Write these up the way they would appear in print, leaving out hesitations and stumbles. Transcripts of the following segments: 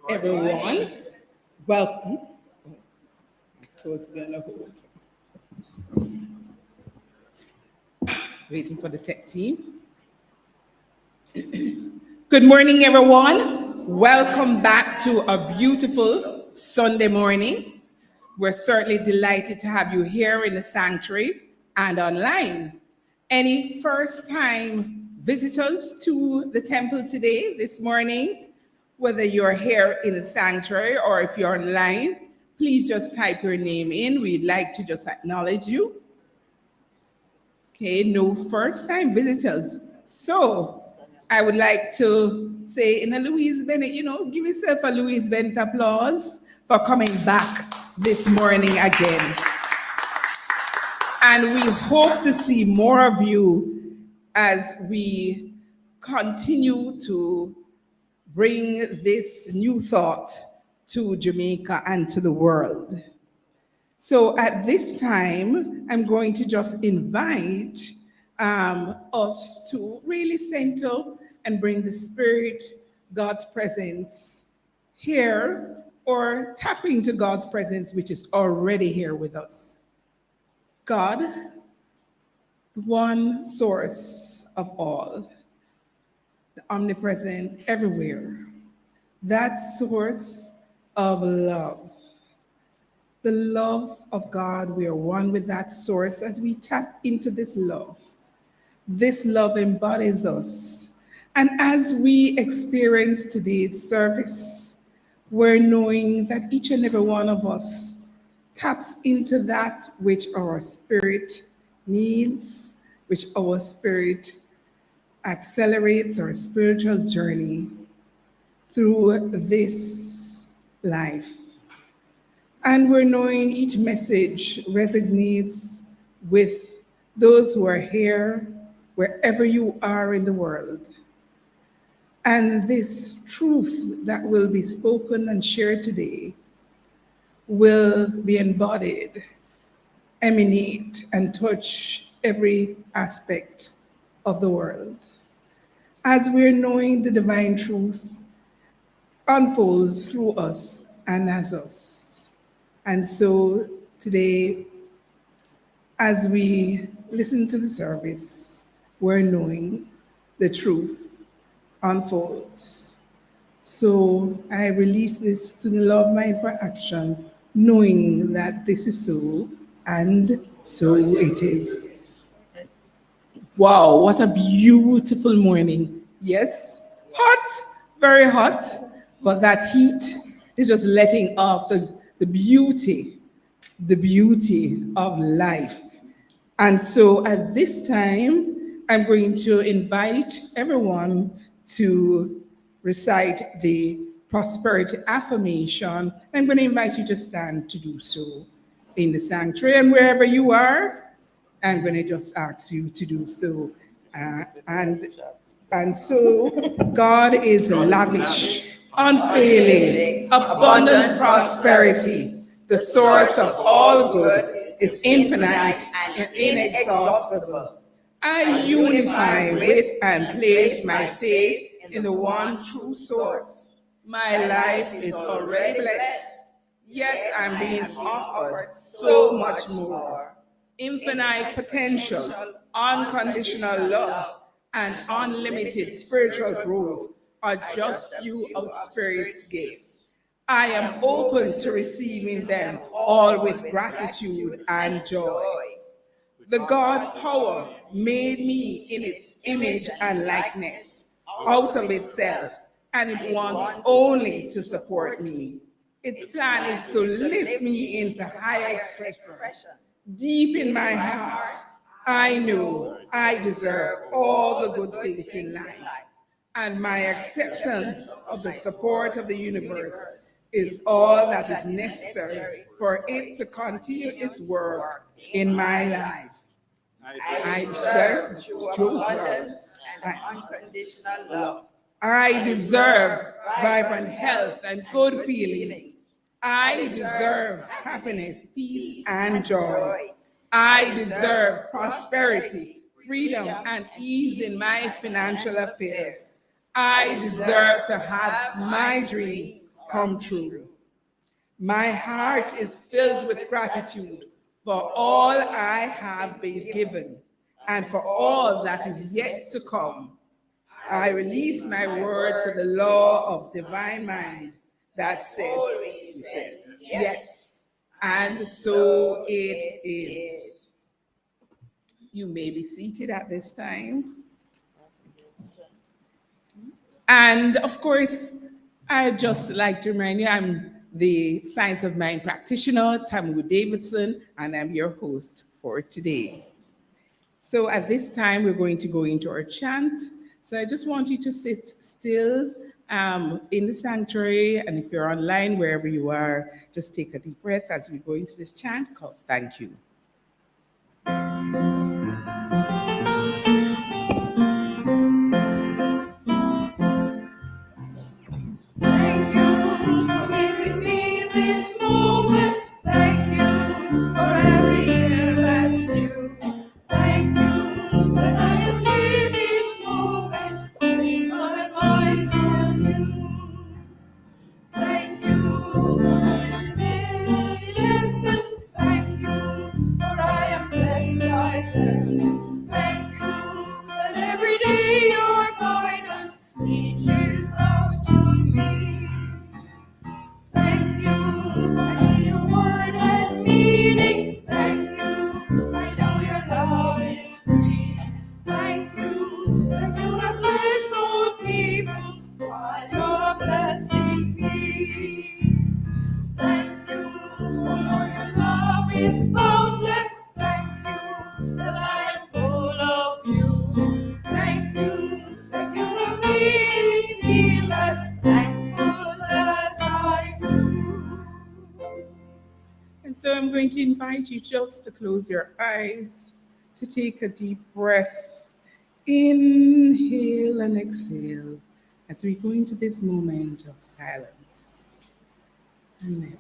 everyone. Welcome. I'm still together. Waiting for the tech team. Good morning, everyone. Welcome back to a beautiful Sunday morning. We're certainly delighted to have you here in the sanctuary and online. Any first-time visitors to the temple today, this morning, whether you're here in the sanctuary or if you're online, please just type your name in. We'd like to just acknowledge you. Okay, no first-time visitors. So I would like to say in a Louise Bennett, give yourself a Louise Bennett applause for coming back this morning again. And we hope to see more of you as we continue to bring this new thought to Jamaica and to the world. So at this time, I'm going to just invite us to really center and bring the Spirit, God's presence here, or tap into God's presence, which is already here with us. God, the one source of all, the omnipresent everywhere, that source of love. The love of God, we are one with that source as we tap into this love. This love embodies us. And as we experience today's service, we're knowing that each and every one of us taps into that which our spirit needs, which our spirit accelerates our spiritual journey through this life. And we're knowing each message resonates with those who are here, wherever you are in the world. And this truth that will be spoken and shared today will be embodied, emanate, and touch every aspect of the world. As we're knowing the divine truth unfolds through us and as us. And so today, as we listen to the service, we're knowing the truth unfolds. So I release this to the law of mind for action, knowing that this is so, and so it is. Wow, what a beautiful morning. Yes, hot, very hot, but that heat is just letting off the beauty of life. And so at this time, I'm going to invite everyone to recite the prosperity affirmation. I'm going to invite you to stand to do so in the sanctuary, and wherever you are, I'm going to just ask you to do so. And so God is lavish, unfailing, abundant prosperity. The source of all good is infinite and inexhaustible. I unify with and place my faith in the one true source. My life is already blessed, yet I'm being offered so much more. Infinite potential, unconditional love, and unlimited spiritual growth are just few of Spirit's gifts. I am open to receiving them all with gratitude and joy. The God power made me in its image and likeness, out of itself, and it wants only to support me. Its plan is to lift me into higher expression. Deep in my heart, I know I deserve all the good things in life, and my acceptance of the support of the universe is all that is necessary for it to continue its work in my life. I deserve true abundance and unconditional love. I deserve vibrant health and good feelings. I deserve happiness, peace, and joy. I deserve prosperity, freedom, and ease in my financial affairs. I deserve to have my dreams come true. My heart is filled with gratitude for all I have been given and for all that is yet to come. I release my word to the law of divine mind that says, yes, and so it is. You may be seated at this time. And of course, I'd just like to remind you, I'm the Science of Mind practitioner, Tamu Davidson, and I'm your host for today. So at this time, we're going to go into our chant. So I just want you to sit still in the sanctuary, and if you're online, wherever you are, just take a deep breath as we go into this chant called Thank You. Thank you for giving me this moment. Thank you for every year that's new. Thank you that I can live each moment with my mind on you. Thank you for my many lessons. Thank you for I am blessed by them. Thank you that every day your guidance reaches out to me. Thank you, I see your word has meaning. Thank you, I know your love is free. Thank you, that you have blessed all people while you're blessing me. Thank you, Lord, your love is boundless. Thank you, that I am full of you. Thank you, that you have made me feel as thankful as I do. And so I'm going to invite you just to close your eyes, to take a deep breath, inhale and exhale, as we go into this moment of silence. Amen.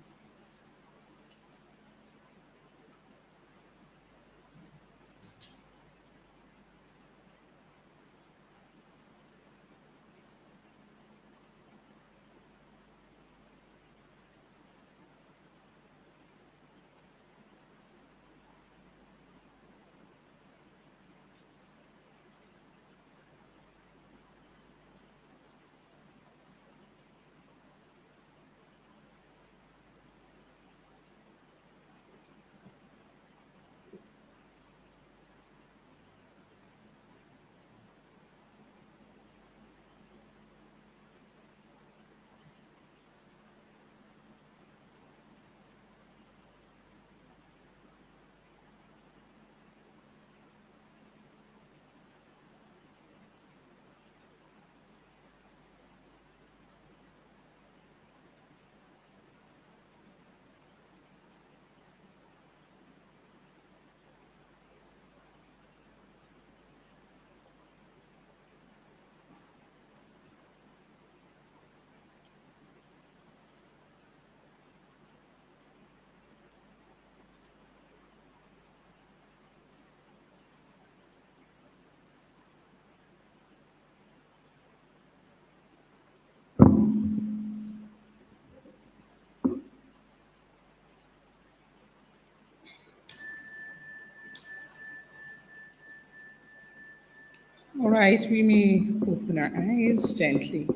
All right, we may open our eyes gently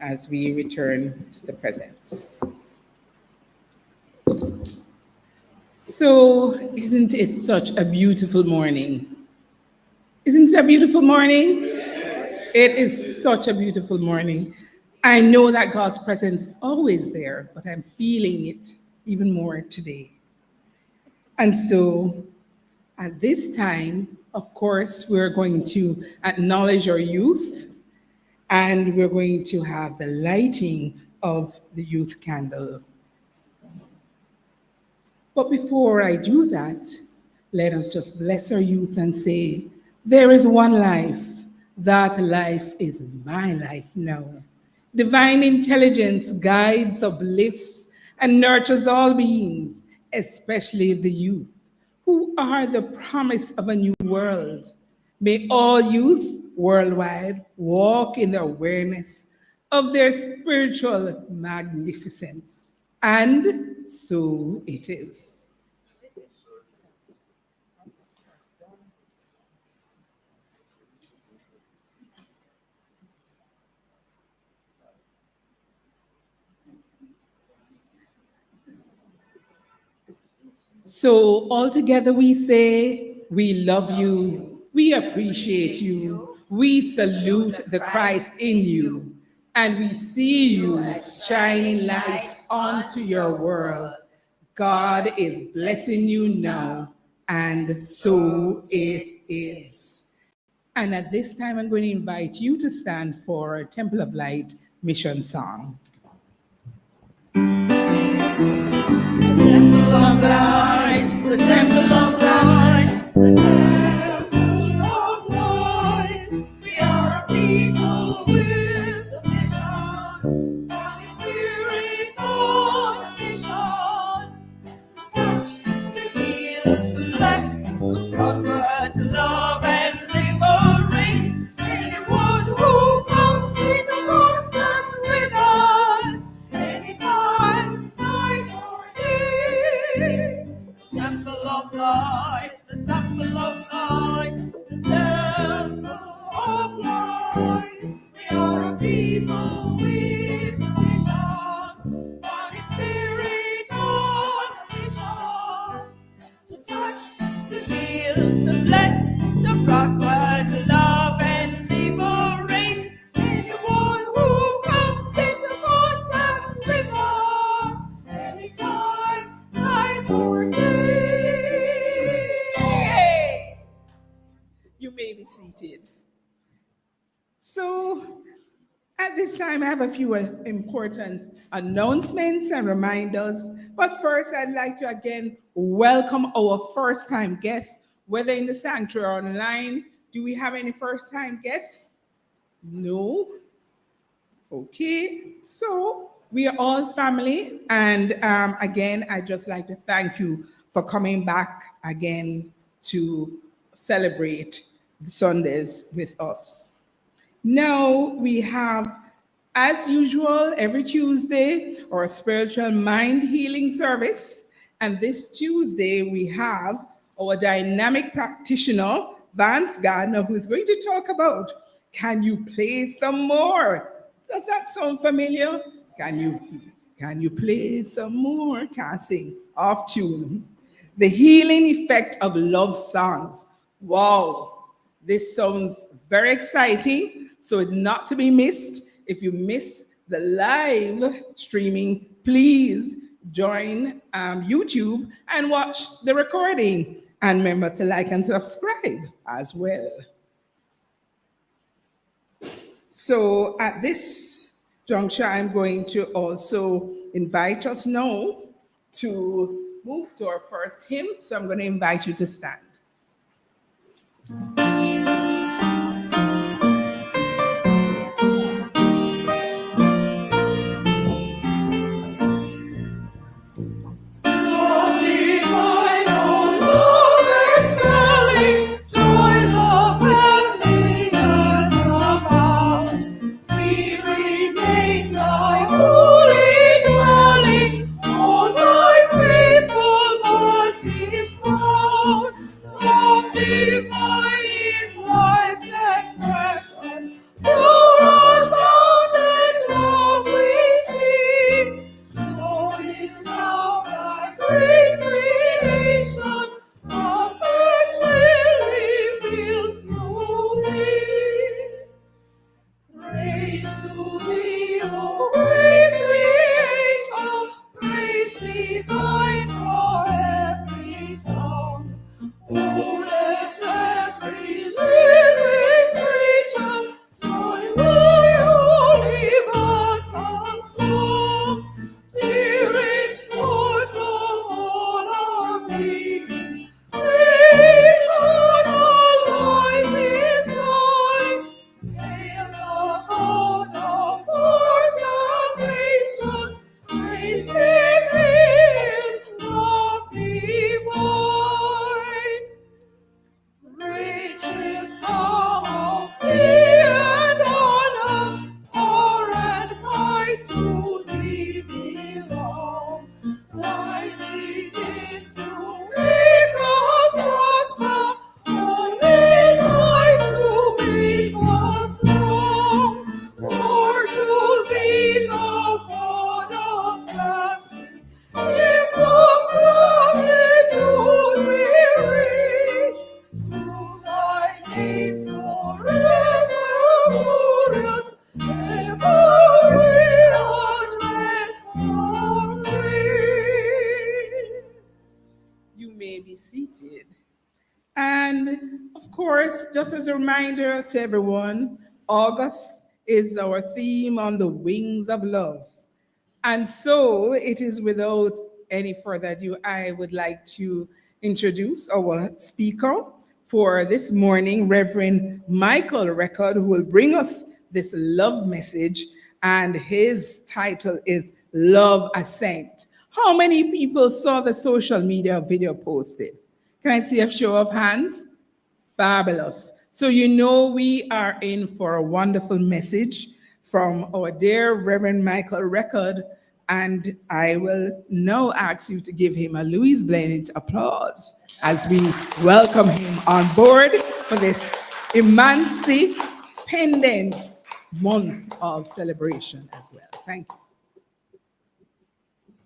as we return to the presence. So, isn't it such a beautiful morning? Isn't it a beautiful morning? It is such a beautiful morning. I know that God's presence is always there, but I'm feeling it even more today. And so, at this time, of course, we're going to acknowledge our youth, and we're going to have the lighting of the youth candle. But before I do that, let us just bless our youth and say, there is one life. That life is my life now. Divine intelligence guides, uplifts, and nurtures all beings, especially the youth, who are the promise of a new world. May all youth worldwide walk in the awareness of their spiritual magnificence. And so it is. So altogether we say, we love you, we appreciate you, we salute the Christ in you, and we see you shining lights onto your world. God is blessing you now, and so it is. And at this time, I'm going to invite you to stand for Temple of Light mission song. The temple of light, the temple of light, the temple of light. We are a people with a mission, Holy Spirit on a mission. To touch, to heal, to bless, to prosper, to love and liberate anyone who comes into contact with us anytime, night or day. The temple of light, the temple of light, the temple of light. We are a people with a vision, Holy Spirit on a mission. To touch, to heal, to bless, to prosper, to love and liberate anyone who comes into contact with us anytime, night or day. You may be seated. So, at this time, I have a few important announcements and reminders. But first, I'd like to again welcome our first-time guests, whether in the sanctuary or online. Do we have any first-time guests? No? Okay, so we are all family. And again, I'd just like to thank you for coming back again to celebrate the Sundays with us. Now we have, as usual, every Tuesday, our spiritual mind healing service. And this Tuesday, we have our dynamic practitioner, Vance Gardner, who's going to talk about, can you play some more? Does that sound familiar? Can you play some more? Can't sing, off tune. The healing effect of love songs. Wow, this sounds very exciting. So it's not to be missed. If you miss the live streaming, please join YouTube and watch the recording. And remember to like and subscribe as well. So at this juncture, I'm going to also invite us now to move to our first hymn. So I'm going to invite you to stand. Divine forever glorious, every heart rests on grace. You may be seated. And of course, just as a reminder to everyone, August is our theme on the wings of love. And so it is without any further ado, I would like to introduce our speaker for this morning, Reverend Michael Reckord, who will bring us this love message. And his title is Love Ascent. How many people saw the social media video posted? Can I see a show of hands? Fabulous. So you know we are in for a wonderful message from our dear Reverend Michael Reckord, and I will now ask you to give him a Louise Blanett applause as we welcome him on board for this Emancipendence Month of celebration as well. Thank you.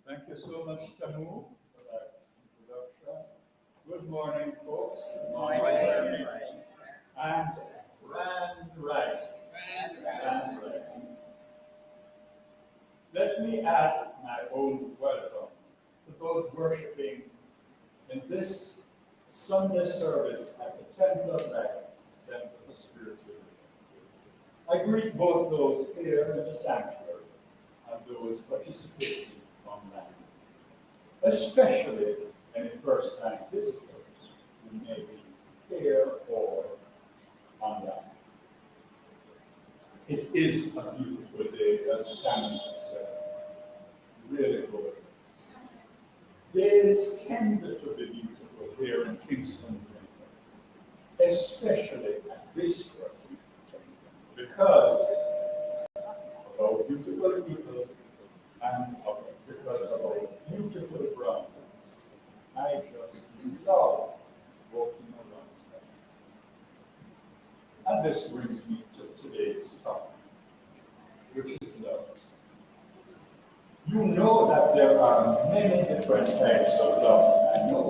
Thank you so much, Tamu, for that introduction. Good morning, folks. Good morning. And grand rising. Grand rising. Let me add my own welcome to those worshiping in this Sunday service at the Temple of Life, Center for Spiritual Living. I greet both those here in the sanctuary and those participating online, especially any first-time visitors who may be here or online. It is a beautiful day, as Tamu said. Really good. Days tend to be beautiful here in Kingston, especially at this point, because of our beautiful people and because of our beautiful ground. I just love walking around them. And this brings me to today's topic, which is love. You know that there are many different types of love, I know.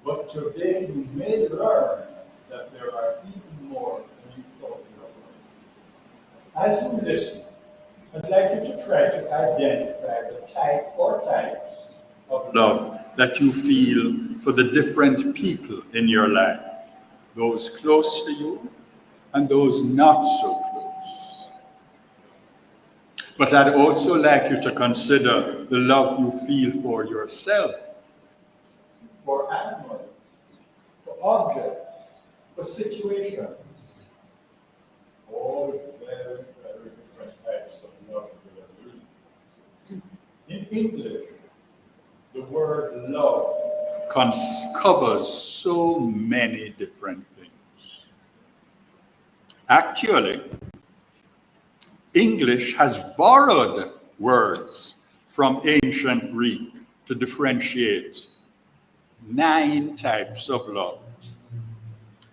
But today you may learn that there are even more than you thought there were. As you listen, I'd like you to try to identify the type or types of love that you feel for the different people in your life, those close to you and those not so close. But I'd also like you to consider the love you feel for yourself, for animals, for objects, for situations. All very, very different types of love we are doing. In English, the word love covers so many different things. Actually, English has borrowed words from ancient Greek to differentiate 9 types of love.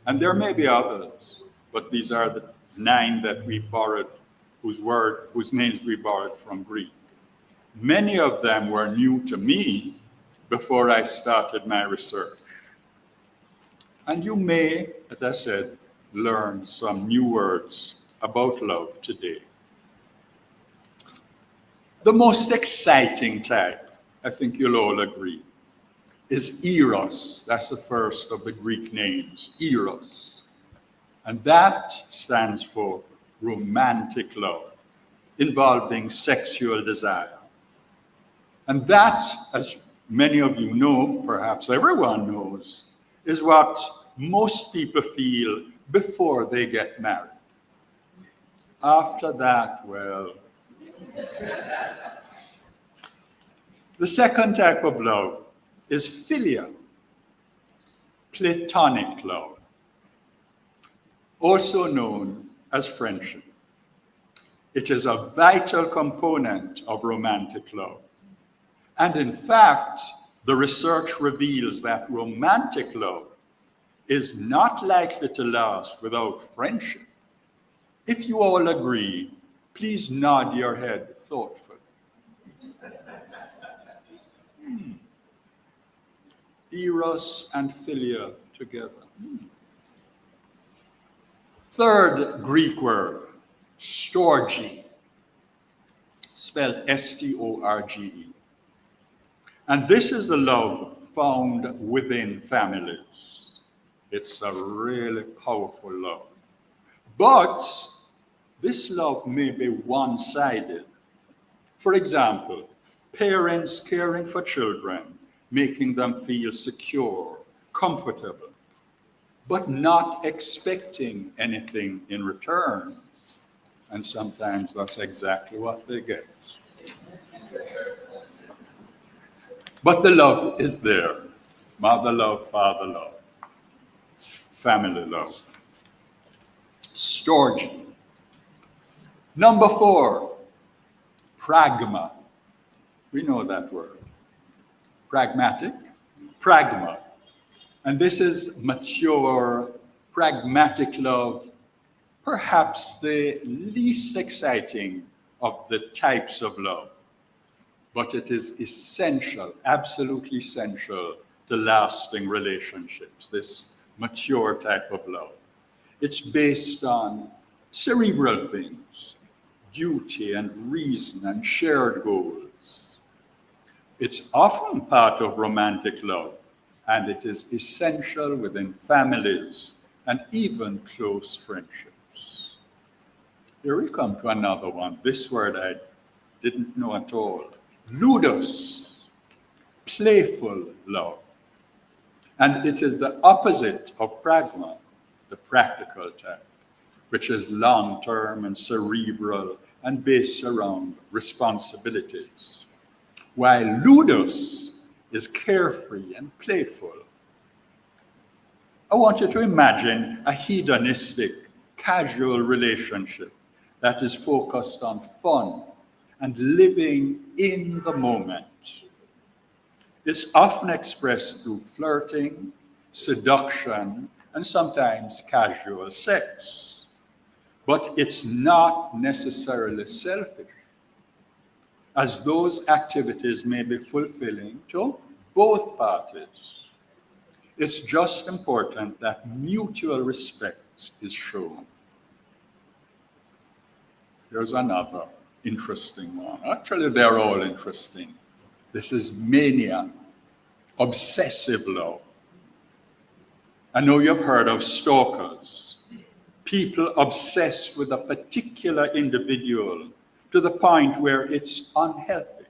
And there may be others, but these are the 9 that we borrowed, whose names we borrowed from Greek. Many of them were new to me before I started my research. And you may, as I said, learn some new words about love today. The most exciting type, I think you'll all agree, is eros. That's the first of the Greek names, eros. And that stands for romantic love, involving sexual desire. And that, as many of you know, perhaps everyone knows, is what most people feel before they get married. After that, well, the second type of love is philia, platonic love, also known as friendship. It is a vital component of romantic love. And in fact, the research reveals that romantic love is not likely to last without friendship. If you all agree, please nod your head thoughtfully. Eros and philia together. Third Greek word, storge, spelled S-T-O-R-G-E. And this is the love found within families. It's a really powerful love. But this love may be one-sided. For example, parents caring for children, making them feel secure, comfortable, but not expecting anything in return. And sometimes that's exactly what they get. But the love is there. Mother love, father love, family love. Storge. Number 4, pragma. We know that word. Pragmatic, pragma. And this is mature, pragmatic love, perhaps the least exciting of the types of love. But it is essential, absolutely essential to lasting relationships, this mature type of love. It's based on cerebral things, duty and reason and shared goals. It's often part of romantic love, and it is essential within families and even close friendships. Here we come to another one. This word I didn't know at all. Ludus, playful love. And it is the opposite of pragma, the practical type, which is long-term and cerebral and based around responsibilities. While ludus is carefree and playful. I want you to imagine a hedonistic, casual relationship that is focused on fun and living in the moment. It's often expressed through flirting, seduction, and sometimes casual sex. But it's not necessarily selfish, as those activities may be fulfilling to both parties. It's just important that mutual respect is shown. Here's another interesting one. Actually, they're all interesting. This is mania, obsessive love. I know you've heard of stalkers, people obsessed with a particular individual to the point where it's unhealthy.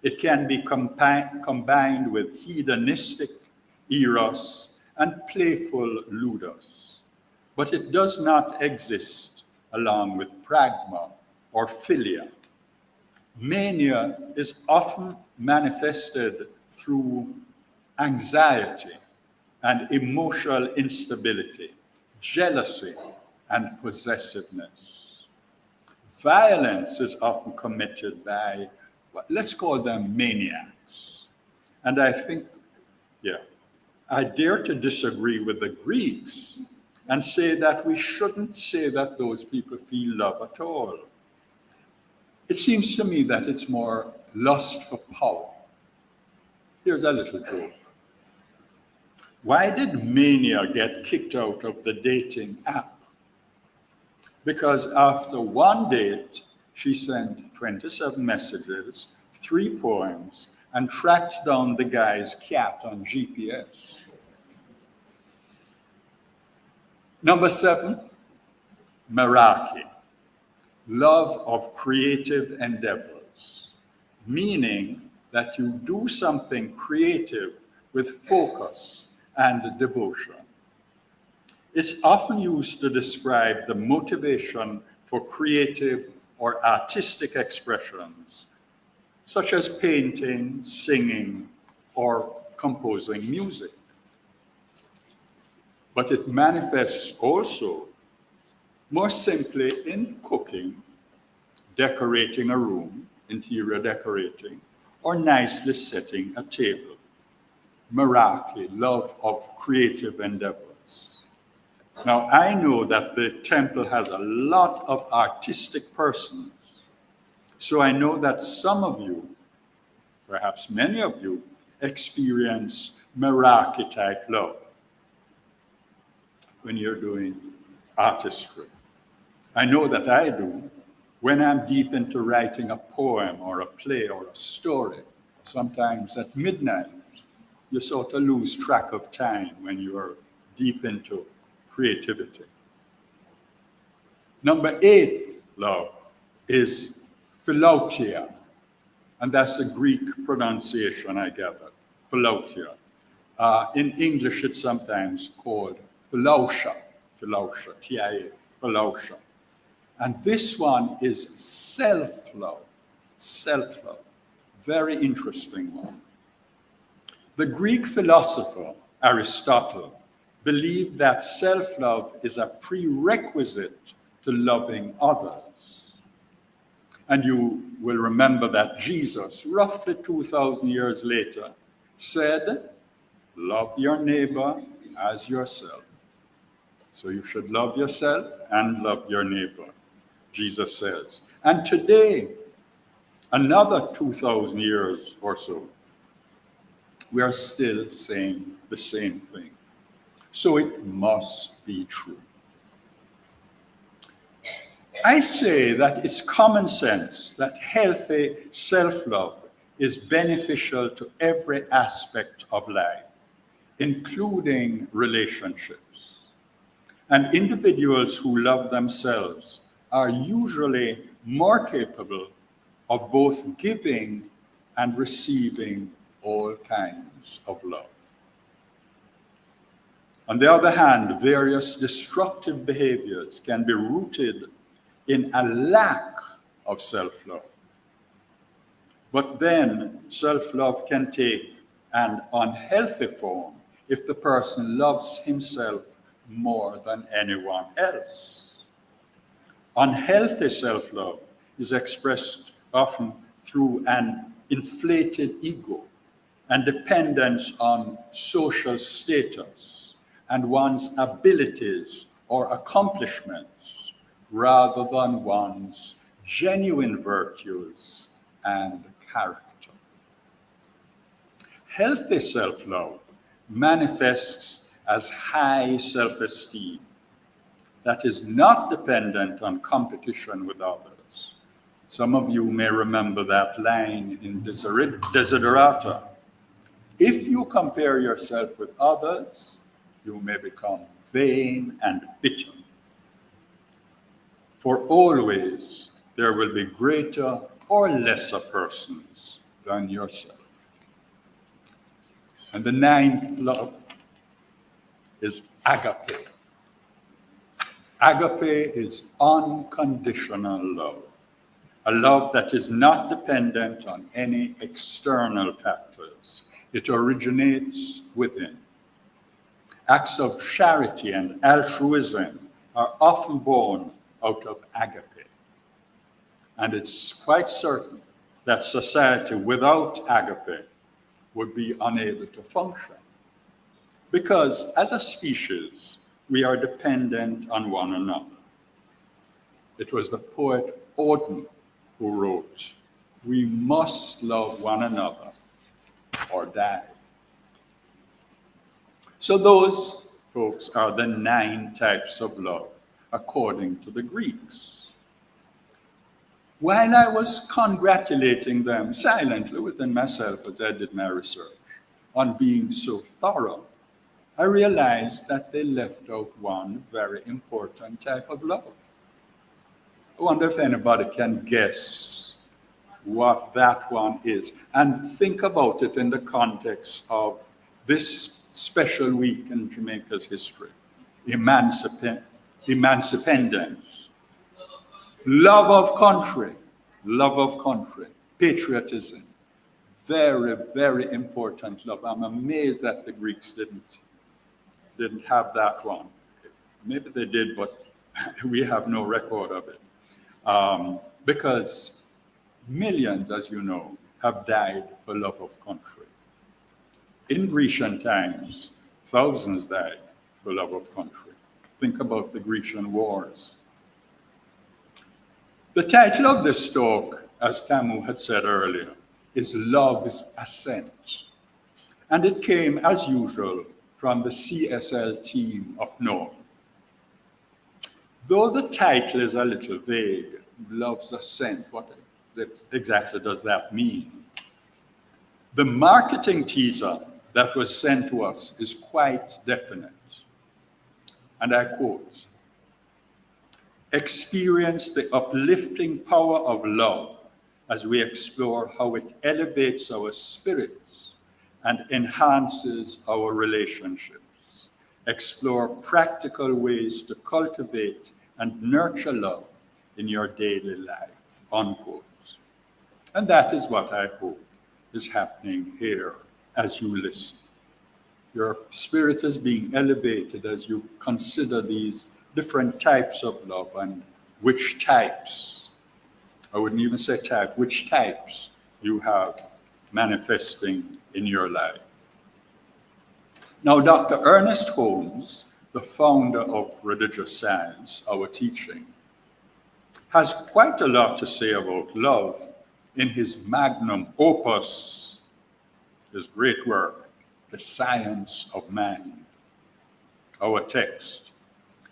It can be combined with hedonistic eros and playful ludus, but it does not exist along with pragma or philia. Mania is often manifested through anxiety and emotional instability, jealousy and possessiveness. Violence is often committed by, let's call them maniacs. And I think, I dare to disagree with the Greeks and say that we shouldn't say that those people feel love at all. It seems to me that it's more lust for power. Here's a little joke. Why did Mania get kicked out of the dating app? Because after one date, she sent 27 messages, 3 poems, and tracked down the guy's cat on GPS. Number 7, Meraki, love of creative endeavors, meaning that you do something creative with focus and devotion. It's often used to describe the motivation for creative or artistic expressions, such as painting, singing, or composing music. But it manifests also more simply in cooking, decorating a room, interior decorating, or nicely setting a table. Meraki, love of creative endeavors. Now, I know that the temple has a lot of artistic persons, so I know that some of you, perhaps many of you, experience Meraki type love when you're doing artistry. I know that I do when I'm deep into writing a poem or a play or a story. Sometimes at midnight, you sort of lose track of time when you are deep into creativity. Number 8, love, is philautia. And that's a Greek pronunciation, I gather, philautia. In English, it's sometimes called philautia, T-I-A, philautia. And this one is self-love, very interesting one. The Greek philosopher Aristotle believed that self-love is a prerequisite to loving others. And you will remember that Jesus, roughly 2,000 years later, said, love your neighbor as yourself. So you should love yourself and love your neighbor, Jesus says. And today, another 2,000 years or so, we are still saying the same thing. So it must be true. I say that it's common sense that healthy self-love is beneficial to every aspect of life, including relationships. And individuals who love themselves are usually more capable of both giving and receiving all kinds of love. On the other hand, various destructive behaviors can be rooted in a lack of self-love. But then self-love can take an unhealthy form if the person loves himself more than anyone else. Unhealthy self-love is expressed often through an inflated ego and dependence on social status and one's abilities or accomplishments rather than one's genuine virtues and character. Healthy self-love manifests as high self-esteem that is not dependent on competition with others. Some of you may remember that line in Desiderata. If you compare yourself with others, you may become vain and bitter. For always there will be greater or lesser persons than yourself. And the 9th love is agape. Agape is unconditional love, a love that is not dependent on any external factors. It originates within. Acts of charity and altruism are often born out of agape. And it's quite certain that society without agape would be unable to function. Because as a species, we are dependent on one another. It was the poet Audale who wrote, "We must love one another or die." So those, folks, are the 9 types of love, according to the Greeks. While I was congratulating them silently within myself as I did my research on being so thorough, I realized that they left out one very important type of love. I wonder if anybody can guess what that one is. And think about it in the context of this special week in Jamaica's history. Emancipendence. Love of country, patriotism. Very, very important love. I'm amazed that the Greeks didn't have that one. Maybe they did, but we have no record of it. Because millions, as you know, have died for love of country. In Grecian times, thousands died for love of country. Think about the Grecian wars. The title of this talk, as Tamu had said earlier, is Love's Ascent. And it came, as usual, from the CSL team up north. Though the title is a little vague, Love's Ascent, what exactly does that mean? The marketing teaser that was sent to us is quite definite. And I quote, "Experience the uplifting power of love as we explore how it elevates our spirits and enhances our relationships. Explore practical ways to cultivate and nurture love in your daily life," unquote. And that is what I hope is happening here as you listen. Your spirit is being elevated as you consider these different types of love and which types, I wouldn't even say type, which types you have manifesting in your life. Now, Dr. Ernest Holmes, the founder of religious science, our teaching, has quite a lot to say about love in his magnum opus, his great work, The Science of Mind, our text.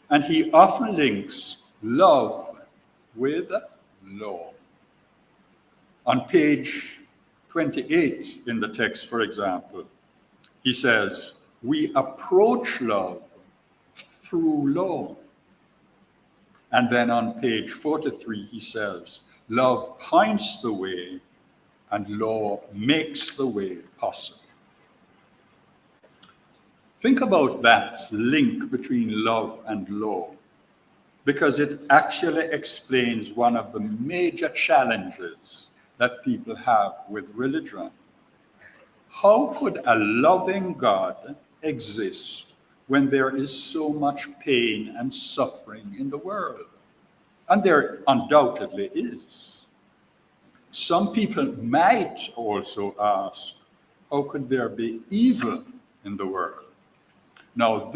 And he often links love with law. On page 28 in the text, for example, he says, "We approach love through law." And then on page 43, he says, "Love points the way and law makes the way possible." Think about that link between love and law, because it actually explains one of the major challenges that people have with religion. How could a loving God exist when there is so much pain and suffering in the world? And there undoubtedly is. Some people might also ask, how could there be evil in the world? Now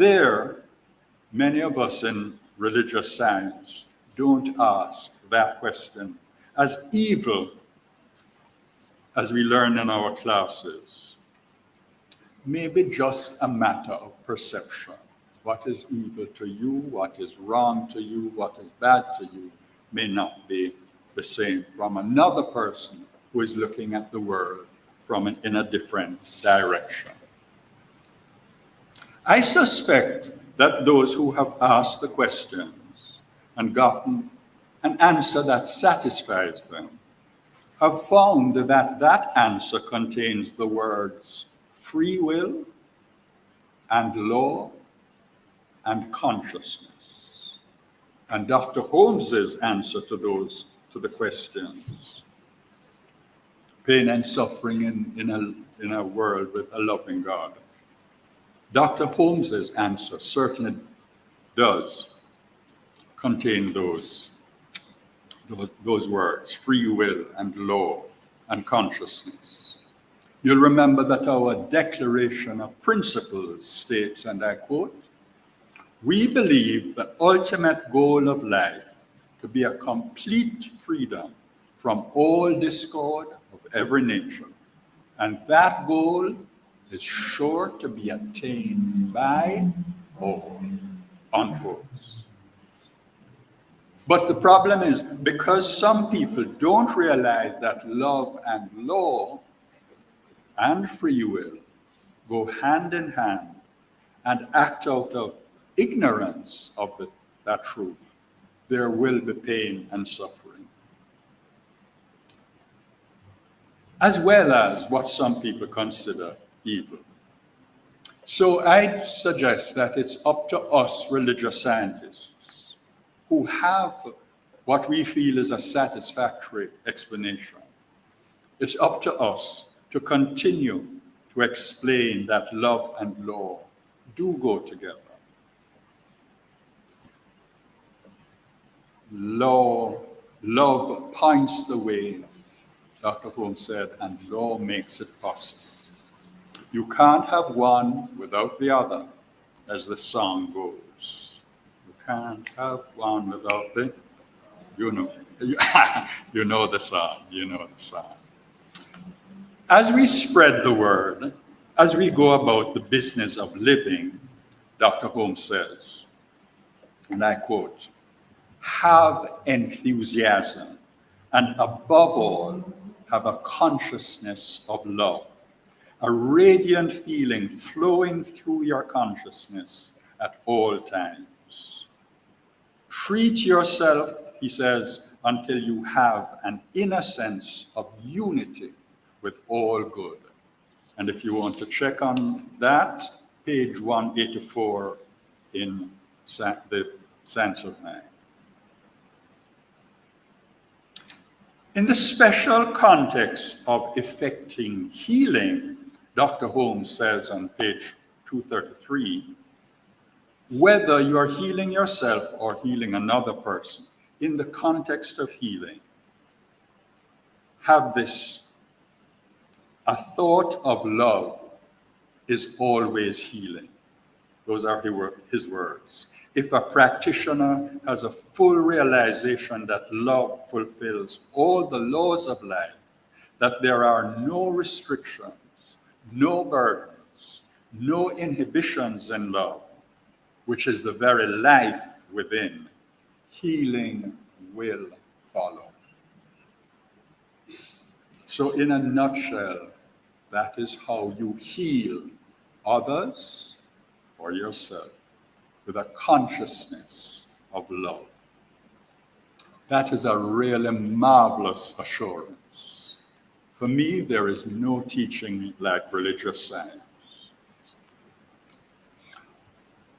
many of us in religious science don't ask that question, as evil, as we learn in our classes, may be just a matter of perception. What is evil to you, what is wrong to you, what is bad to you, may not be the same from another person who is looking at the world in a different direction. I suspect that those who have asked the questions and gotten an answer that satisfies them have found that that answer contains the words free will and law and consciousness. And Dr. Holmes's answer to the questions, pain and suffering in a world with a loving God, Dr. Holmes's answer certainly does contain those words, free will and law and consciousness. You'll remember that our Declaration of Principles states, and I quote, "We believe the ultimate goal of life to be a complete freedom from all discord of every nature, and that goal is sure to be attained by all," unquote. But the problem is, because some people don't realize that love and law and free will go hand in hand and act out of ignorance of that truth, there will be pain and suffering, as well as what some people consider evil. So I suggest that it's up to us religious scientists who have what we feel is a satisfactory explanation. It's up to us to continue to explain that love and law do go together. Love points the way, Dr. Holmes said, and law makes it possible. You can't have one without the other, as the song goes. You can't have one without the, you know the song. As we spread the word, as we go about the business of living, Dr. Holmes says, and I quote, have enthusiasm, and above all, have a consciousness of love, a radiant feeling flowing through your consciousness at all times. Treat yourself, he says, until you have an inner sense of unity with all good. And if you want to check on that, page 184 in the Sense of Mind. In the special context of effecting healing, Dr. Holmes says on page 233, whether you are healing yourself or healing another person, in the context of healing, have this: a thought of love is always healing. Those are his words. If a practitioner has a full realization that love fulfills all the laws of life, that there are no restrictions, no burdens, no inhibitions in love, which is the very life within, healing will follow. So in a nutshell, that is how you heal others or yourself, with a consciousness of love. That is a really marvelous assurance. For me, there is no teaching like religious science.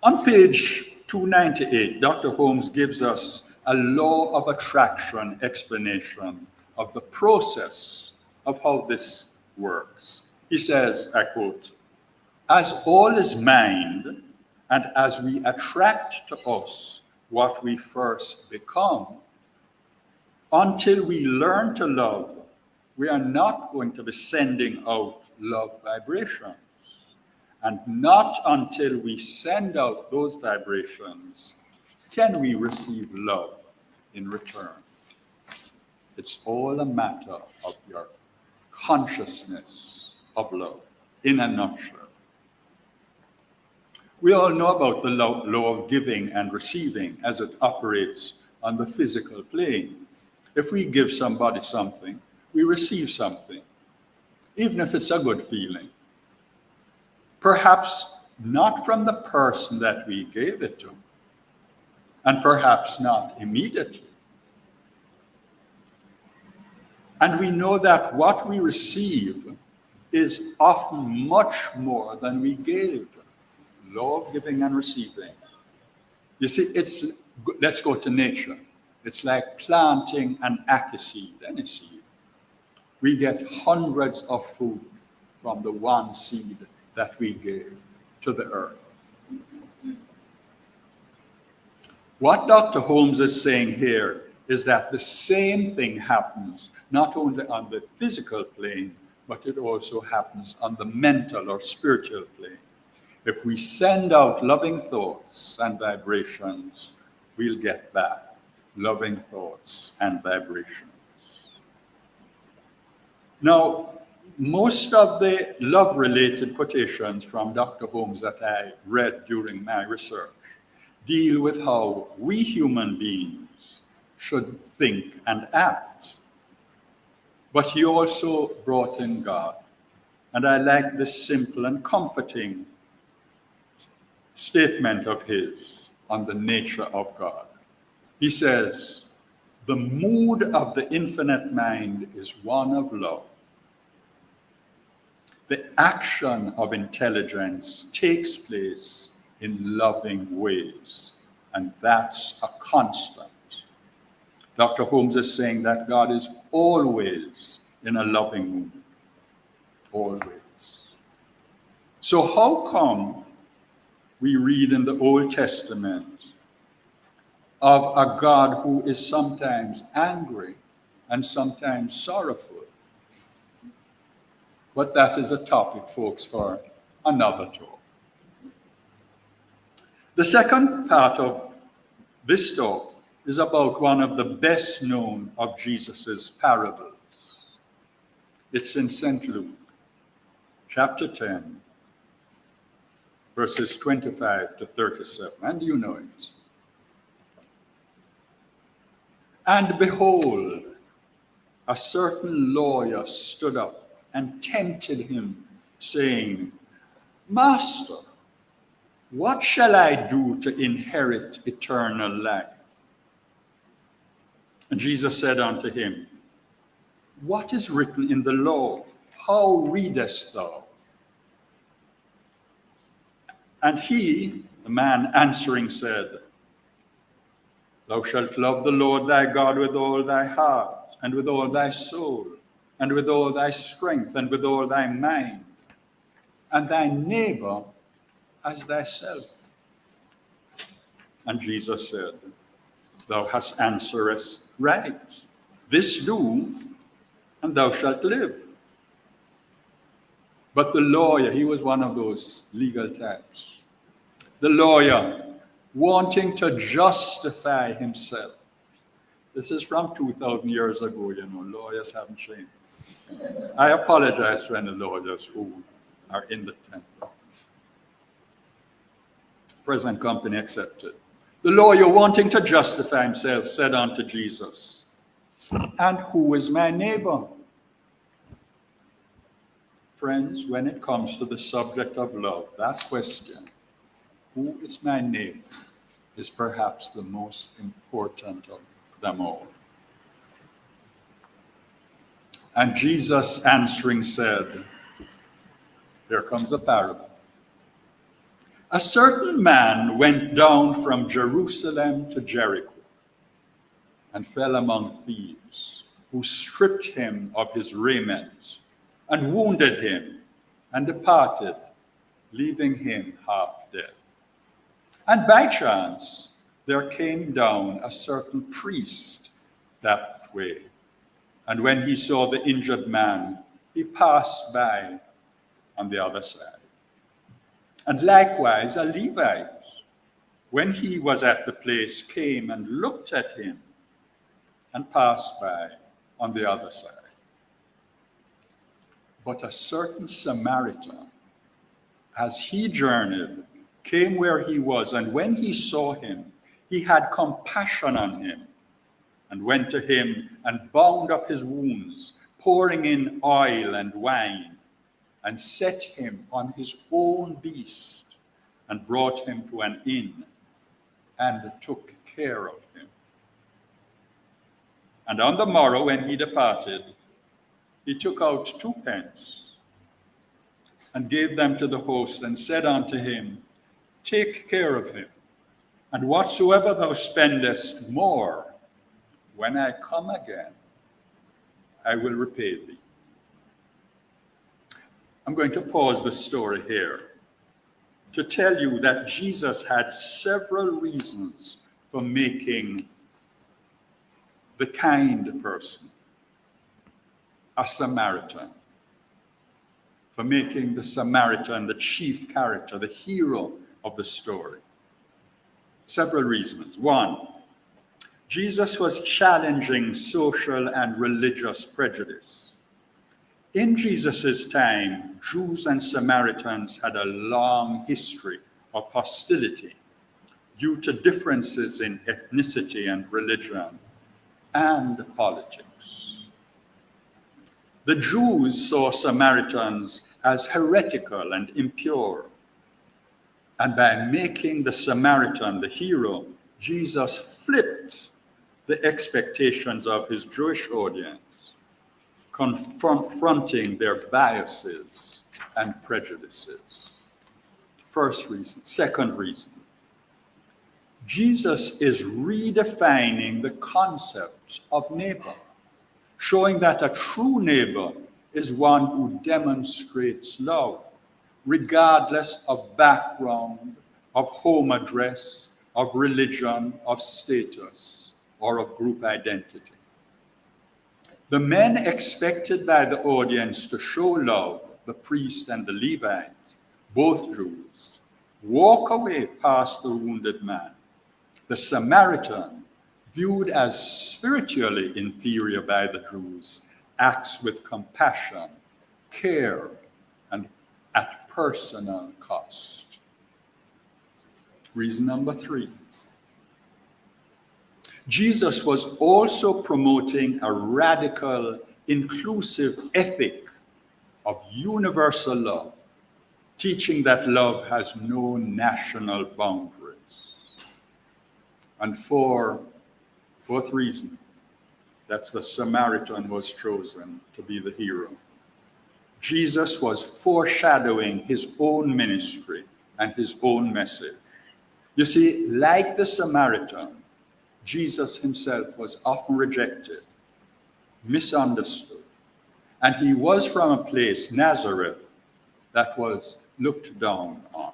On page 298, Dr. Holmes gives us a law of attraction explanation of the process of how this works. He says, I quote, "As all is mind, and as we attract to us what we first become, until we learn to love, we are not going to be sending out love vibrations. And not until we send out those vibrations can we receive love in return. It's all a matter of your consciousness of love, in a nutshell. We all know about the law of giving and receiving as it operates on the physical plane. If we give somebody something, we receive something, even if it's a good feeling. Perhaps not from the person that we gave it to, and perhaps not immediately. And we know that what we receive is often much more than we gave. Law of giving and receiving. You see, let's go to nature. It's like planting an ackee seed, any seed. We get hundreds of food from the one seed that we gave to the earth. What Dr. Holmes is saying here is that the same thing happens not only on the physical plane, but it also happens on the mental or spiritual plane. If we send out loving thoughts and vibrations, we'll get back loving thoughts and vibrations. Now, most of the love-related quotations from Dr. Holmes that I read during my research deal with how we human beings should think and act. But he also brought in God. And I like this simple and comforting statement of his on the nature of God. He says, "The mood of the infinite mind is one of love. The action of intelligence takes place in loving ways, and that's a constant." Dr. Holmes is saying that God is always in a loving mood, always. So how come we read in the Old Testament of a God who is sometimes angry and sometimes sorrowful? But that is a topic, folks, for another talk. The second part of this talk is about one of the best known of Jesus's parables. It's in St. Luke, chapter 10, verses 25 to 37, and you know it. And behold, a certain lawyer stood up and tempted him, saying, Master, what shall I do to inherit eternal life? And Jesus said unto him, What is written in the law? How readest thou? And he, the man answering, said, Thou shalt love the Lord thy God with all thy heart, and with all thy soul, and with all thy strength, and with all thy mind, and thy neighbor as thyself. And Jesus said, Thou hast answered right. This do, and thou shalt live. But the lawyer, he was one of those legal types. The lawyer, wanting to justify himself. This is from 2,000 years ago, lawyers haven't changed. I apologize to any lawyers who are in the temple. Present company accepted. The lawyer, wanting to justify himself, said unto Jesus, And who is my neighbor? Friends, when it comes to the subject of love, that question, who is my neighbor, is perhaps the most important of them all. And Jesus answering said, here comes the parable. A certain man went down from Jerusalem to Jericho and fell among thieves, who stripped him of his raiment and wounded him and departed, leaving him half dead. And by chance, there came down a certain priest that way. And when he saw the injured man, he passed by on the other side. And likewise, a Levite, when he was at the place, came and looked at him and passed by on the other side. But a certain Samaritan, as he journeyed, came where he was, and when he saw him, he had compassion on him, and went to him and bound up his wounds, pouring in oil and wine, and set him on his own beast, and brought him to an inn, and took care of him. And on the morrow, when he departed, he took out 2 pence, and gave them to the host, and said unto him, Take care of him, and whatsoever thou spendest more, when I come again, I will repay thee. I'm going to pause the story here to tell you that Jesus had several reasons for making the kind person a Samaritan, for making the Samaritan the chief character, the hero of the story. Several reasons. 1, Jesus was challenging social and religious prejudice. In Jesus' time, Jews and Samaritans had a long history of hostility due to differences in ethnicity and religion and politics. The Jews saw Samaritans as heretical and impure. And by making the Samaritan the hero, Jesus flipped the expectations of his Jewish audience, confronting their biases and prejudices. First reason. Second reason. Jesus is redefining the concept of neighbor, showing that a true neighbor is one who demonstrates love, regardless of background, of home address, of religion, of status, or of group identity. The men expected by the audience to show love, the priest and the Levite, both Jews, walk away past the wounded man. The Samaritan, viewed as spiritually inferior by the Jews, acts with compassion, care, and at personal cost. Reason number 3. Jesus was also promoting a radical, inclusive ethic of universal love, teaching that love has no national boundaries. And for fourth reason, that the Samaritan was chosen to be the hero. Jesus was foreshadowing his own ministry and his own message. You see, like the Samaritan, Jesus himself was often rejected, misunderstood, and he was from a place, Nazareth, that was looked down on.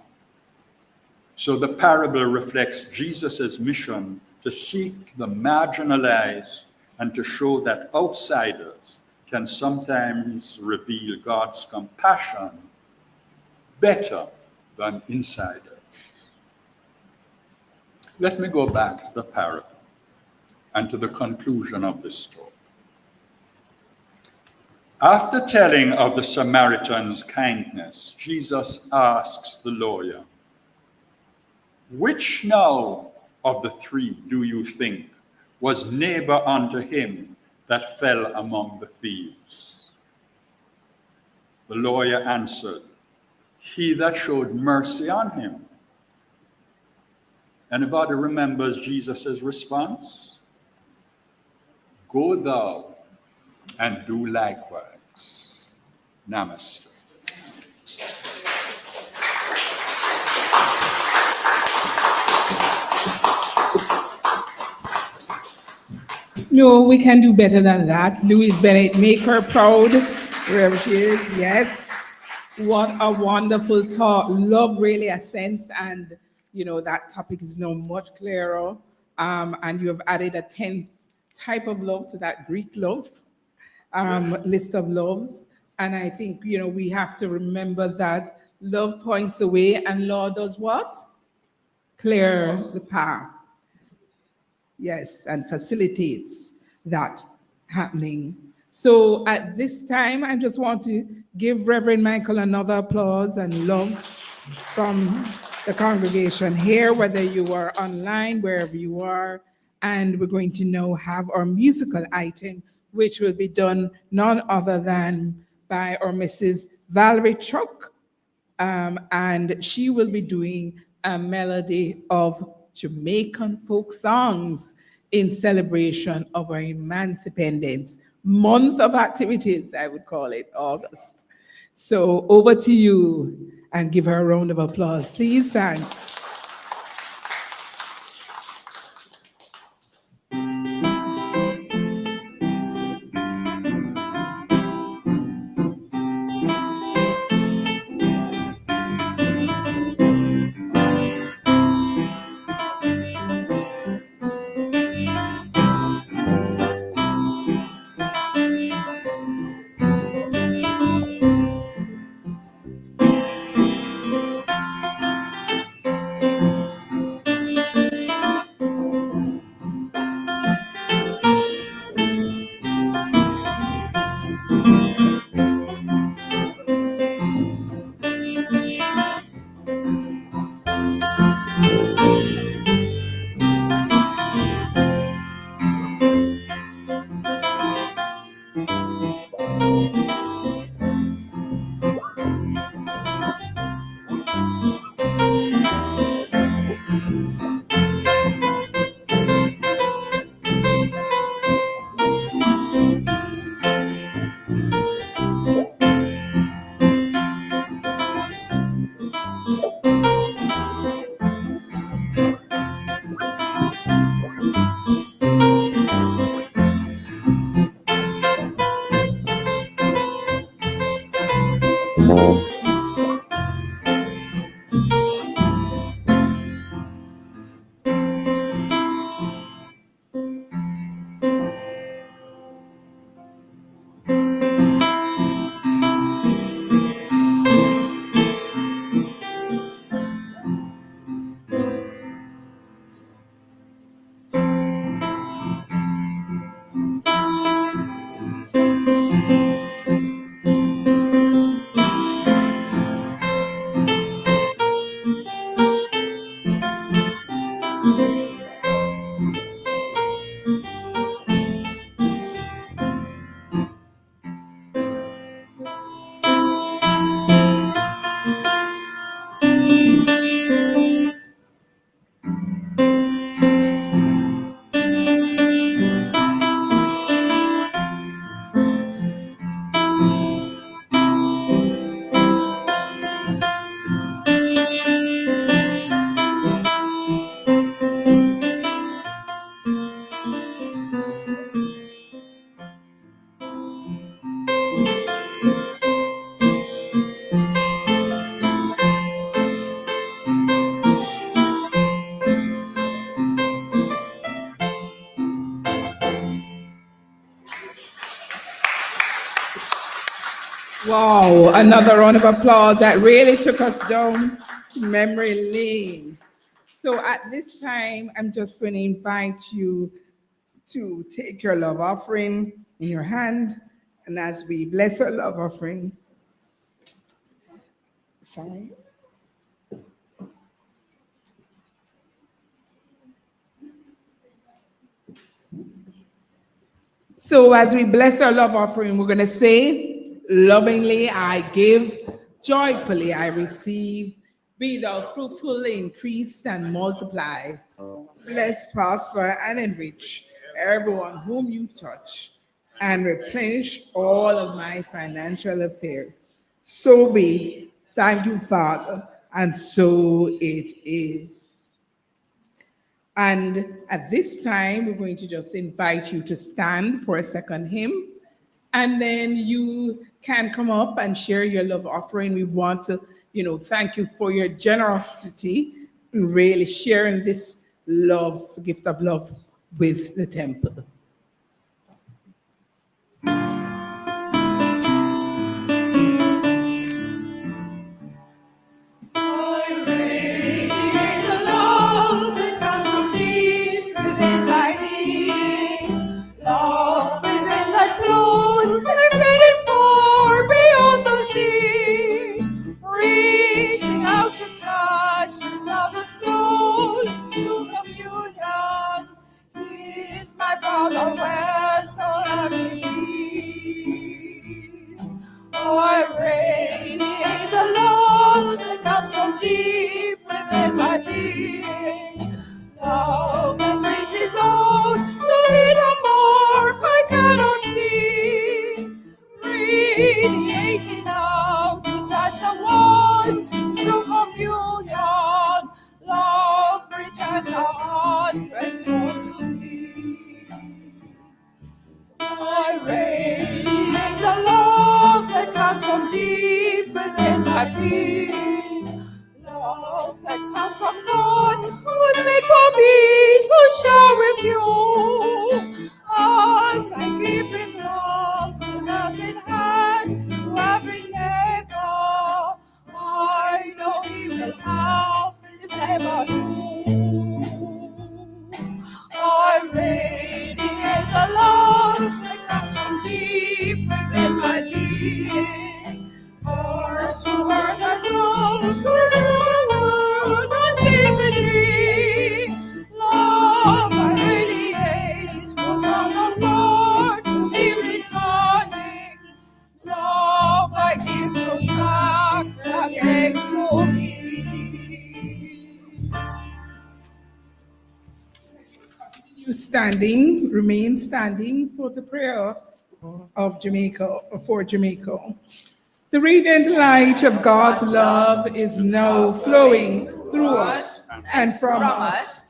So the parable reflects Jesus' mission to seek the marginalized and to show that outsiders can sometimes reveal God's compassion better than insiders. Let me go back to the parable and to the conclusion of this story. After telling of the Samaritan's kindness, Jesus asks the lawyer, "Which now of the three do you think was neighbor unto him that fell among the thieves?" The lawyer answered, "He that showed mercy on him." Anybody remembers Jesus' response? "Go thou and do likewise." Namaste. No, we can do better than that. Louise Bennett, make her proud, wherever she is. Yes. What a wonderful talk. Love really Ascent, and that topic is now much clearer. And you have added a 10th type of love to that Greek love list of loves. And I think, we have to remember that love points away and law does what? Clear the path. Yes, and facilitates that happening. So at this time, I just want to give Reverend Michael another applause and love from the congregation here, whether you are online, wherever you are. And we're going to now have our musical item, which will be done none other than by our Mrs. Valerie Chuck. And she will be doing a melody of Jamaican folk songs in celebration of our Emancipendence month of activities, I would call it, August. So over to you, and give her a round of applause, please. Thanks. Wow, another round of applause. That really took us down memory lane. So at this time, I'm just going to invite you to take your love offering in your hand. And as we bless our love offering, sorry. So as we bless our love offering, we're going to say, lovingly I give, joyfully I receive. Be thou fruitful, increase, and multiply. Bless, prosper, and enrich everyone whom you touch, and replenish all of my financial affairs. So be it. Thank you, Father, and so it is. And at this time, we're going to just invite you to stand for a second hymn, and then you can come up and share your love offering. We want to, thank you for your generosity in really sharing this love, gift of love with the temple. I radiate the love that comes from deep within my being. Love within that flows, extending far beyond the sea. Reaching out to touch another soul through communion. He is my brother, where so let me be. I radiate the love that comes from deep within my being. Love that reaches out to hit a mark I cannot see. Radiating out to touch the world through communion. Love returns 100-fold to me. I radiate the love that comes from deep within my being. Love that comes from God, who was made for me to share with you. As I give in love, with helping hand to every neighbor, I know He will help His neighbor too. I radiate the love that comes from deep within my being. First to her that love within the world unceasingly. Love I radiate was on the Lord to be returning. Love I give goes back again to me. You standing, remain standing for the prayer of Jamaica, for Jamaica. The radiant light of God's love is now flowing through us and from us,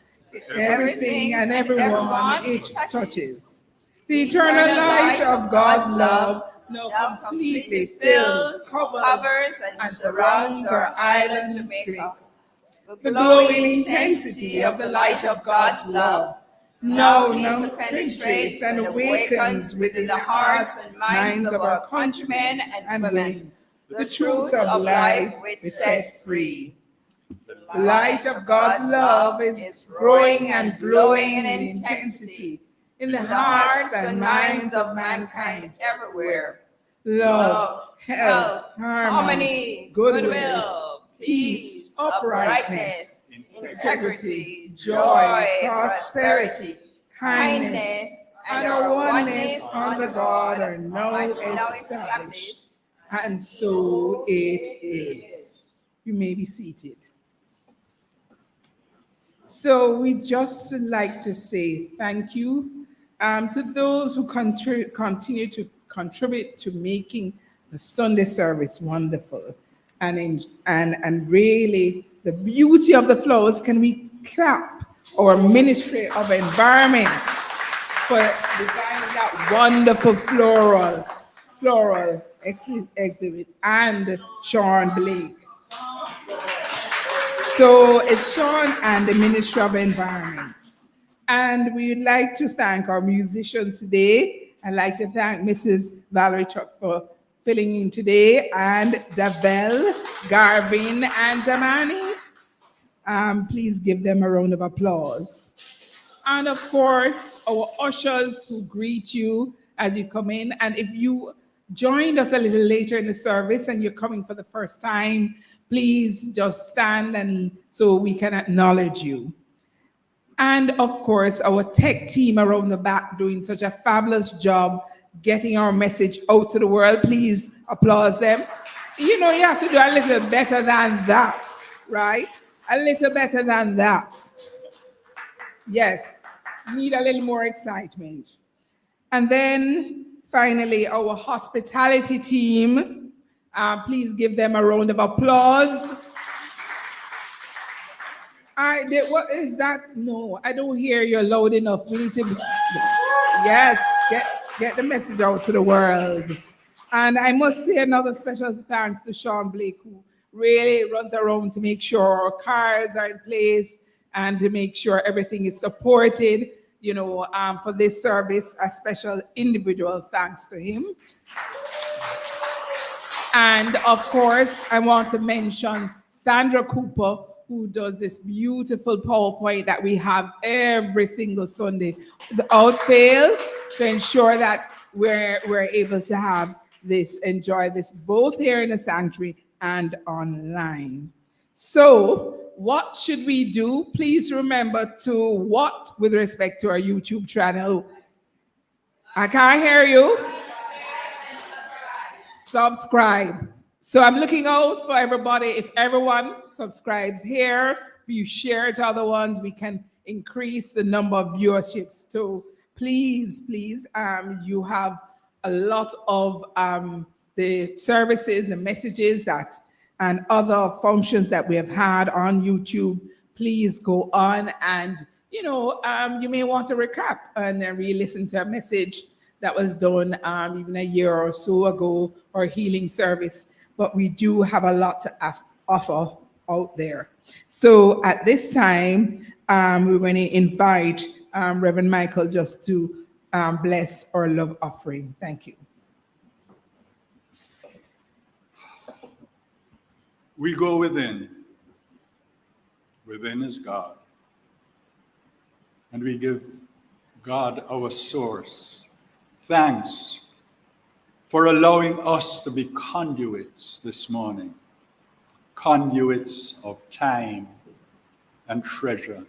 everything and everyone it touches. The eternal light of God's love now completely fills, covers, and surrounds our island Jamaica. The glowing intensity of the light of God's love now penetrates and awakens within the hearts and minds of our countrymen and women. The truths of life which set free. The light of God's love is growing and glowing in intensity in the hearts and minds of mankind everywhere. Love, health, harmony, goodwill, peace, uprightness, integrity, joy, prosperity, kindness, and our oneness under God are now established. And so it is. You may be seated. So we just like to say thank you to those who continue to contribute to making the Sunday service wonderful. And really, the beauty of the flowers. Can we clap our Ministry of Environment for designing that wonderful floral exhibit, and Sean Blake. So it's Sean and the Ministry of Environment. And we'd like to thank our musicians today. I'd like to thank Mrs. Valerie Chuck for filling in today, and Davel, Garvin, and Damani. Please give them a round of applause. And of course, our ushers who greet you as you come in. And if you joined us a little later in the service and you're coming for the first time, please just stand and so we can acknowledge you. And of course, our tech team around the back doing such a fabulous job getting our message out to the world. Please applaud them. You know, you have to do a little better than that, right? A little better than that. Yes, need a little more excitement. And then finally, our hospitality team. Please give them a round of applause. What is that? No, I don't hear you loud enough. We need to, yes, get the message out to the world. And I must say another special thanks to Sean Blake, who really runs around to make sure our cars are in place and to make sure everything is supported, you know, for this service. A special individual thanks to him. And of course, I want to mention Sandra Cooper, who does this beautiful PowerPoint that we have every single Sunday without fail, to ensure that we're able to have this, enjoy this both here in the sanctuary and online. So what should we do? Please remember to what with respect to our YouTube channel? I can't hear you. Subscribe. So I'm looking out for everybody. If everyone subscribes here, if you share it to other ones, we can increase the number of viewerships. So please, you have a lot of the services and messages that and other functions that we have had on YouTube. Please go on and, you know, you may want to recap and then re-listen to a message that was done even a year or so ago, or healing service. But we do have a lot to offer out there. So at this time, we're going to invite Reverend Michael just to bless our love offering. Thank you. We go within. Within is God. And we give God, our source, thanks for allowing us to be conduits this morning, conduits of time and treasure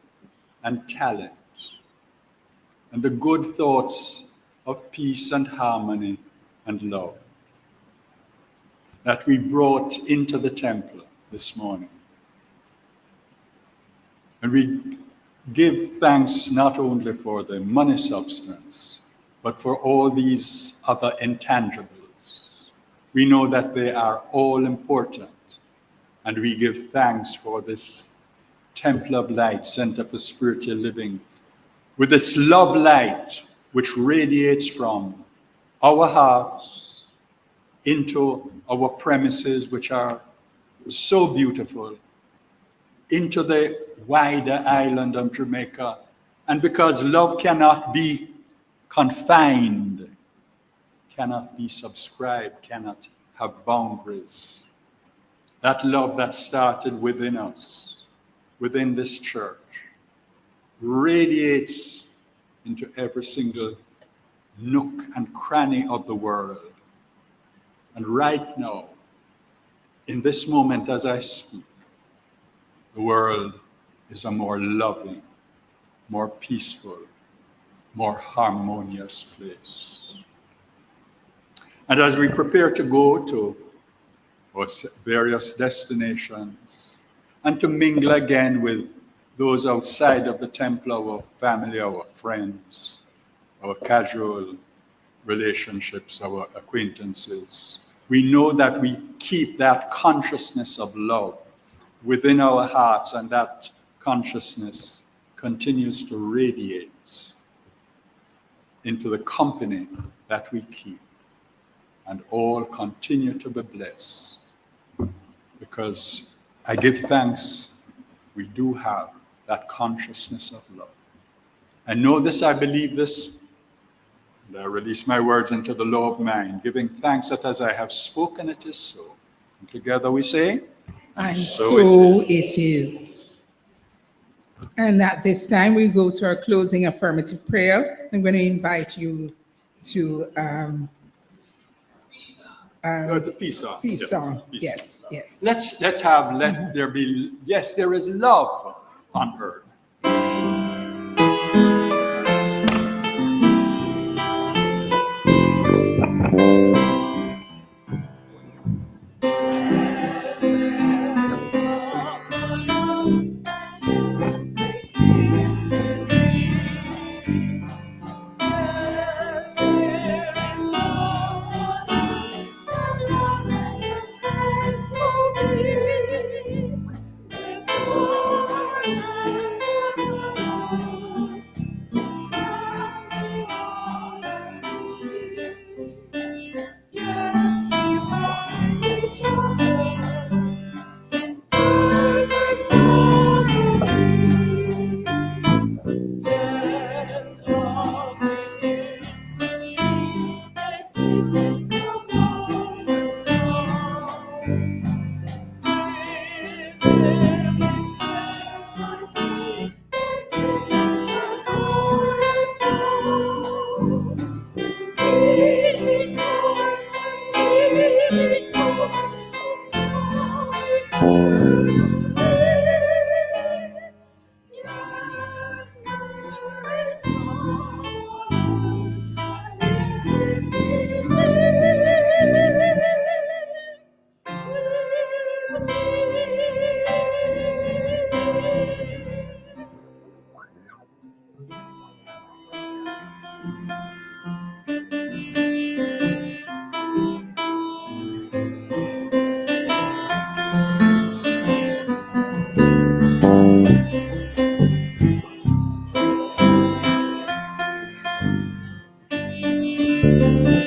and talent and the good thoughts of peace and harmony and love that we brought into the temple this morning. And we give thanks not only for the money substance, but for all these other intangibles. We know that they are all important, and we give thanks for this Temple of Light, Center for Spiritual Living, with its love light, which radiates from our hearts into our premises, which are so beautiful, into the wider island of Jamaica. And because love cannot be confined, cannot be subscribed, cannot have boundaries. That love that started within us, within this church, radiates into every single nook and cranny of the world. And right now, in this moment as I speak, the world is a more loving, more peaceful, more harmonious place. And as we prepare to go to our various destinations and to mingle again with those outside of the temple, our family, our friends, our casual relationships, our acquaintances, we know that we keep that consciousness of love within our hearts, and that consciousness continues to radiate into the company that we keep, and all continue to be blessed, because I give thanks we do have that consciousness of love. I know this, I believe this, And I release my words into the law of mind, giving thanks that as I have spoken, it is so. And together we say, And so so it is. And at this time, we go to our closing affirmative prayer. I'm going to invite you to the peace song. peace Yeah, song. peace Yes, song. yes. Let's have, let there be, yes, there is love on earth. Yes, we love each other in perfect harmony. Yes, love begins with me, as this is the moment now. With every step I take, as this is the cornerstone. Each moment and each moment of my eternity. Yes, there is love, yes, it is with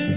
me.